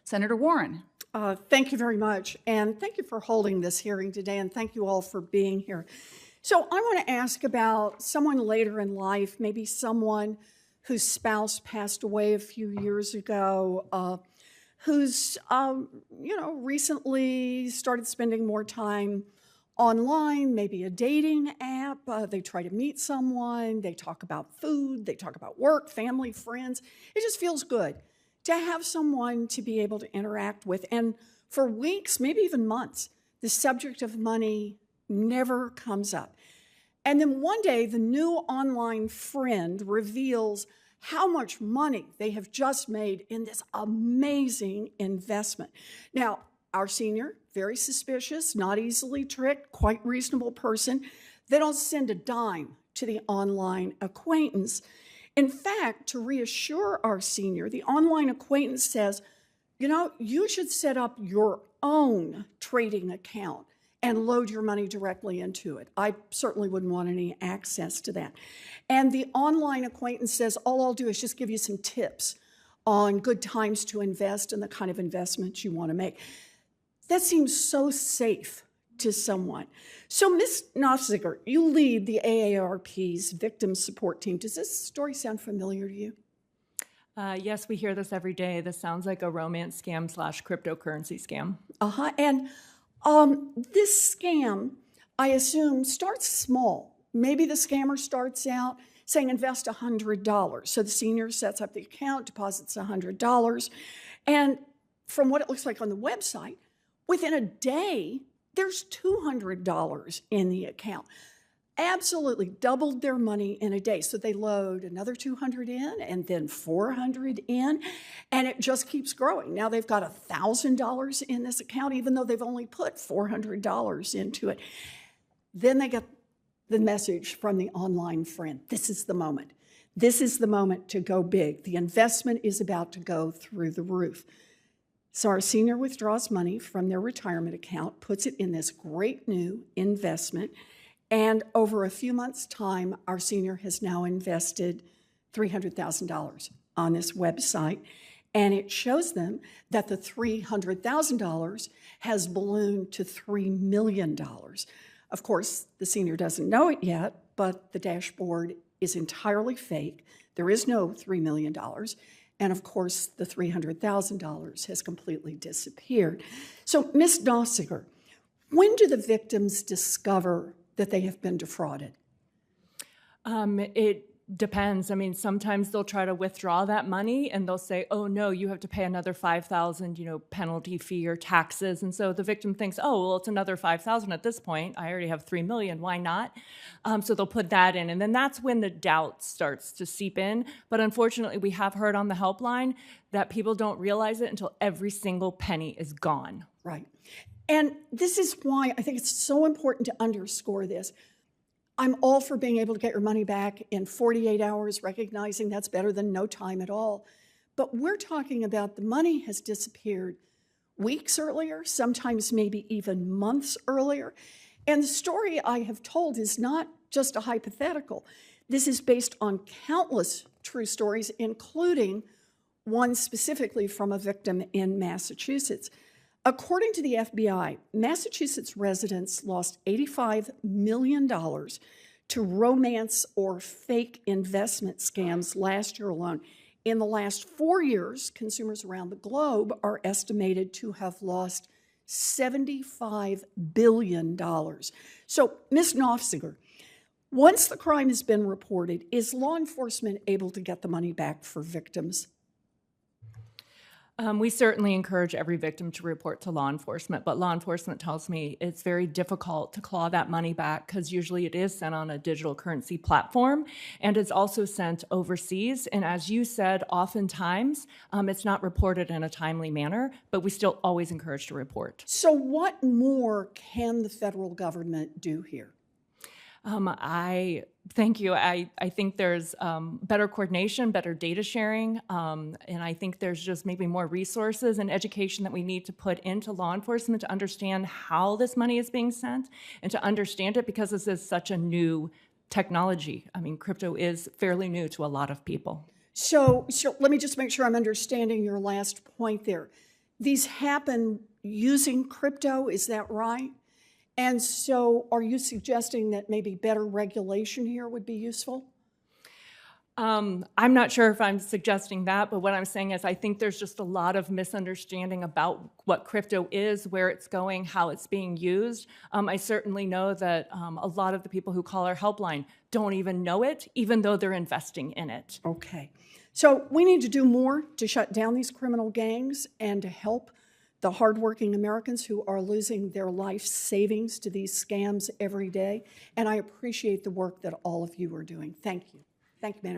Senator Warren. Thank you very much, and thank you for holding this hearing today, and thank you all for being here. So I want to ask about someone later in life, maybe someone whose spouse passed away a few years ago, who's recently started spending more time online, maybe a dating app. They try to meet someone, they talk about food, they talk about work, family, friends. It just feels good to have someone to be able to interact with. And for weeks, maybe even months, the subject of money never comes up. And then one day, the new online friend reveals how much money they have just made in this amazing investment. Now, our senior, very suspicious, not easily tricked, quite reasonable person. They don't send a dime to the online acquaintance. In fact, to reassure our senior, the online acquaintance says, you should set up your own trading account and load your money directly into it. I certainly wouldn't want any access to that. And the online acquaintance says, all I'll do is just give you some tips on good times to invest and the kind of investments you want to make. That seems so safe to someone. So, Ms. Nofziger, you lead the AARP's victim support team. Does this story sound familiar to you? Yes, we hear this every day. This sounds like a romance scam / cryptocurrency scam. And this scam, I assume, starts small. Maybe the scammer starts out saying invest $100. So the senior sets up the account, deposits $100. And from what it looks like on the website, within a day, there's $200 in the account. Absolutely doubled their money in a day. So they load another $200 in and then $400 in, and it just keeps growing. Now they've got $1,000 in this account, even though they've only put $400 into it. Then they get the message from the online friend. This is the moment. This is the moment to go big. The investment is about to go through the roof. So our senior withdraws money from their retirement account, puts it in this great new investment, and over a few months' time, our senior has now invested $300,000 on this website, and it shows them that the $300,000 has ballooned to $3 million. Of course, the senior doesn't know it yet, but the dashboard is entirely fake. There is no $3 million. And of course, the $300,000 has completely disappeared. So, Ms. Dossiger, when do the victims discover that they have been defrauded? It depends. I mean, sometimes they'll try to withdraw that money and they'll say, oh no, you have to pay another $5,000, penalty fee or taxes. And so the victim thinks, oh, well, it's another $5,000 at this point. I already have $3 million. Why not? So they'll put that in. And then that's when the doubt starts to seep in. But unfortunately, we have heard on the helpline that people don't realize it until every single penny is gone. Right. And this is why I think it's so important to underscore this. I'm all for being able to get your money back in 48 hours, recognizing that's better than no time at all. But we're talking about the money has disappeared weeks earlier, sometimes maybe even months earlier. And the story I have told is not just a hypothetical. This is based on countless true stories, including one specifically from a victim in Massachusetts. According to the FBI, Massachusetts residents lost $85 million to romance or fake investment scams last year alone. In the last 4 years, consumers around the globe are estimated to have lost $75 billion. So, Ms. Nofziger, once the crime has been reported, is law enforcement able to get the money back for victims? We certainly encourage every victim to report to law enforcement, but law enforcement tells me it's very difficult to claw that money back because usually it is sent on a digital currency platform and it's also sent overseas. And as you said, oftentimes it's not reported in a timely manner, but we still always encourage to report. So what more can the federal government do here? Thank you. I think there's better coordination, better data sharing, and I think there's just maybe more resources and education that we need to put into law enforcement to understand how this money is being sent and to understand it because this is such a new technology. I mean, crypto is fairly new to a lot of people. So let me just make sure I'm understanding your last point there. These happen using crypto, is that right? And so are you suggesting that maybe better regulation here would be useful? I'm not sure if I'm suggesting that, but what I'm saying is I think there's just a lot of misunderstanding about what crypto is, where it's going, how it's being used. I certainly know that a lot of the people who call our helpline don't even know it, even though they're investing in it. Okay. So we need to do more to shut down these criminal gangs and to help the hardworking Americans who are losing their life savings to these scams every day. And I appreciate the work that all of you are doing. Thank you. Thank you, Madam